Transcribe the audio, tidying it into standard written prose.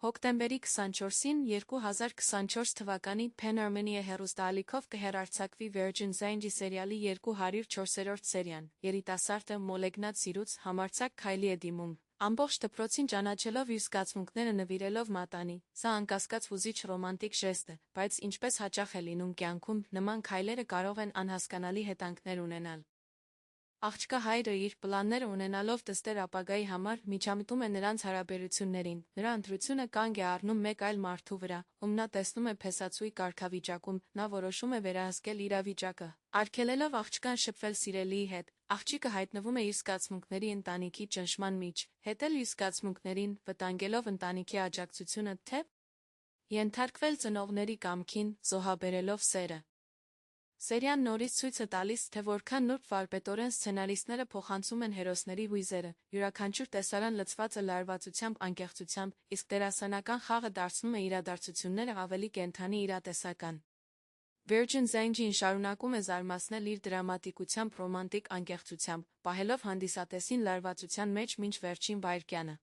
Հոկտեմբերի 24-ին 2024 թվականի Pen Armenia հեռուստաալիքով կհեռարձակվի Virgin Zane սերիալի 204-րդ սերիան։ Երիտասարդը մոլեգնած սիրուց համարձակ քայլի է դիմում, ամբողջ դպրոցին ճանաչելով իր զգացմունքները նվիրելով մատանի։ Սա անկասկած հուզիչ ռոմանտիկ ժեստ է, բայց ինչպես հաճախ է լինում կյանքում, նման քայլերը կարող են անհասկանալի հետանքներ ունենալ։ Աղջկա հայրը իր պլանները ունենալով դստեր ապագայի համար միջամտում է նրանց հարաբերություններին, նրա ընտրությունը կանգ է առնում մեկ այլ մարդու վրա, ում նա տեսնում է փեսացուի կարգավիճակում, նա որոշում է վերահսկել իրավիճակը, արգելելով աղջկան շփվել սիրելիի հետ, աղջիկը հայտնվում է իր զգացմունքների ընտանիքի ճնշման մեջ, հետել իր զգացմունքներին, վտանգելով ընտանիքի աջակցությունը, թե ենթարկվել ծնողների կամքին, զոհաբերելով սերը։ Սերիան նորից ցույց է տալիս, թե որքան նուրբ վարպետորեն սցենարիստները փոխանցում են հերոսների հույզերը, յուրաքանչյուր տեսարան լցված է լարվածությամբ, անկեղծությամբ, իսկ դերասանական խաղը դարձնում է իրադարձությունները ավելի կենդանի իրատեսական։ Virgin Zane-ին շարունակում է զարմացնել իր դրամատիկությամբ, ռոմանտիկ անկեղծությամբ, պահելով հանդիսատեսին լարվածության մեջ մինչ վերջին վայրկյանը։